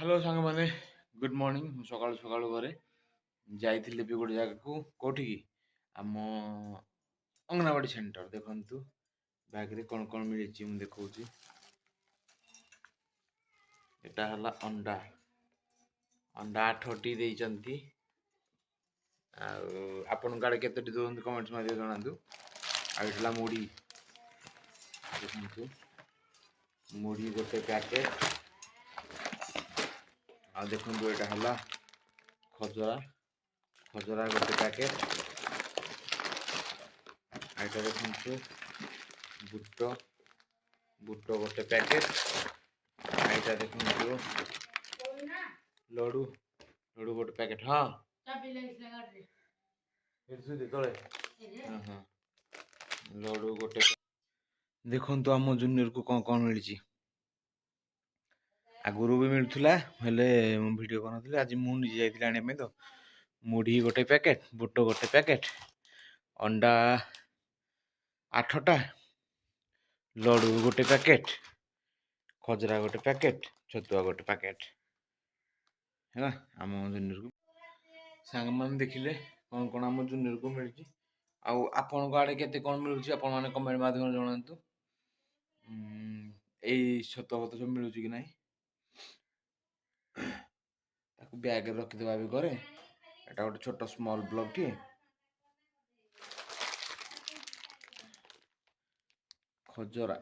Hello ସାଙ୍ଗମାନେ, good morning. ମୁଁ ସକାଳୁ ସକାଳୁ ଘରେ ଯାଇଥିଲି ବି ଗୋଟେ ଜାଗାକୁ। କୋଉଠିକି? ଆମ ଅଙ୍ଗନବାଡ଼ି ସେଣ୍ଟର। ଦେଖନ୍ତୁ ବ୍ୟାଗରେ କ'ଣ କ'ଣ ମିଳିଛି ମୁଁ ଦେଖାଉଛି। ଏଟା ହେଲା ଅଣ୍ଡା 8ଟି ଦେଇଛନ୍ତି। ଆଉ ଆପଣଙ୍କ ଆଡ଼େ କେତୋଟି ଦେଉଛନ୍ତି କମେଣ୍ଟ ମାରିକି ଜଣାନ୍ତୁ। ଆଉ ଏଟା ହେଲା ମୁଢ଼ି। ଦେଖନ୍ତୁ ମୁଢ଼ି ଗୋଟେ ପ୍ୟାକେଟ୍। ଆଉ ଦେଖନ୍ତୁ ଏଇଟା ହେଲା ଖଜରା ଗୋଟେ ପ୍ୟାକେଟ୍। ଏଇଟା ଦେଖନ୍ତୁ ବୁଟ ଗୋଟେ ପ୍ୟାକେଟ୍। ଏଇଟା ଦେଖନ୍ତୁ ଲଡ଼ୁ ଗୋଟେ ପ୍ୟାକେଟ୍। ହଁ ତଳେ ହଁ ଲଡ଼ୁ ଗୋଟେ। ଦେଖନ୍ତୁ ଆମ ଜୁନିୟରକୁ କ'ଣ ମିଳିଛି। ଆଗରୁ ବି ମିଳୁଥିଲା, ହେଲେ ମୁଁ ଭିଡ଼ିଓ କରିନଥିଲି। ଆଜି ମୁଁ ନିଜେ ଯାଇଥିଲି ଆଣିବା ପାଇଁ। ତ ମୁଢ଼ି ଗୋଟେ ପ୍ୟାକେଟ୍, ବୁଟ ଗୋଟେ ପ୍ୟାକେଟ୍, ଅଣ୍ଡା 8ଟା, ଲଡ଼ୁ ଗୋଟେ ପ୍ୟାକେଟ୍, ଖଜରା ଗୋଟେ ପ୍ୟାକେଟ୍, ଛତୁଆ ଗୋଟେ ପ୍ୟାକେଟ୍ ହେଲା ଆମ ଜୁନିୟରକୁ। ସାଙ୍ଗମାନେ ଦେଖିଲେ କ'ଣ ଆମ ଜୁନିୟରକୁ ମିଳୁଛି। ଆଉ ଆପଣଙ୍କ ଆଡ଼େ କେତେ କ'ଣ ମିଳୁଛି ଆପଣମାନେ କମେଣ୍ଟ ମାଧ୍ୟମରେ ଜଣାନ୍ତୁ। ଏଇ ଛତୁଆ ସବୁ ମିଳୁଛି କି ନାହିଁ। ତାକୁ ବ୍ୟାଗରେ ରଖିଦେବା ବି ଘରେ। ଏଟା ଗୋଟେ ଛୋଟ ସ୍ମଲ୍ ବ୍ଲଗଟିଏ। ଖଜରା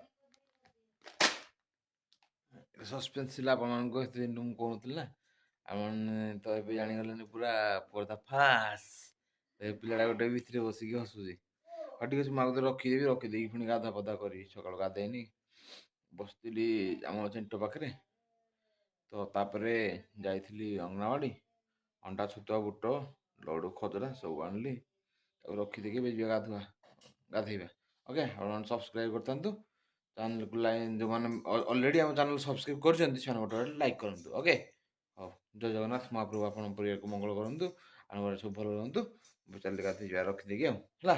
ସସ୍ପେନ୍ସ ଥିଲା ଆପଣମାନଙ୍କୁ ଏତେ ଦିନ ମୁଁ କହୁନଥିଲି ନା। ଆପଣମାନେ ତ ଏବେ ଜାଣିଗଲେଣି ପୁରା ପର୍ଦା ଫାସ୍। ଏ ପିଲାଟା ଗୋଟେ ଭିତରେ ବସିକି ହସୁଛି। ହଉ ଠିକ୍ ଅଛି, ମୁଁ ଆଗକୁ ରଖିଦେଇକି ପୁଣି ଗାଧା ପାଧା କରିବି। ସକାଳୁ ଗାଧେଇନି, ବସିଥିଲି ଆମ ଚେଣ୍ଟ ପାଖରେ। ତ ତାପରେ ଯାଇଥିଲି ଅଙ୍ଗନବାଡ଼ି। ଅଣ୍ଡା, ଛତୁଆ, ବୁଟ, ଲଡ଼ୁ, ଖଜରା ସବୁ ଆଣିଲି। ତାକୁ ରଖିଦେଇକି ଏବେ ଯିବା ଗାଧେଇବା। ଓକେ, ଆପଣମାନେ ସବସ୍କ୍ରାଇବ୍ କରିଥାନ୍ତୁ ଚ୍ୟାନେଲକୁ। ଯେଉଁମାନେ ଅଲରେଡ଼ି ଆମ ଚ୍ୟାନେଲ୍ ସବସ୍କ୍ରାଇବ୍ କରିଛନ୍ତି ସେମାନେ ଗୋଟେ ଲାଇକ୍ କରନ୍ତୁ। ଓକେ, ହଉ। ଜୟ ଜଗନ୍ନାଥ। ମହାପ୍ରଭୁ ଆପଣଙ୍କ ପରିବାରକୁ ମଙ୍ଗଳ କରନ୍ତୁ। ଆମ ଘରେ ସବୁ ଭଲ ରୁହନ୍ତୁ। ମୁଁ ଚାଲିଲି ଗାଧେଇ ଯିବା ରଖିଦେଇକି ଆଉ ହେଲା।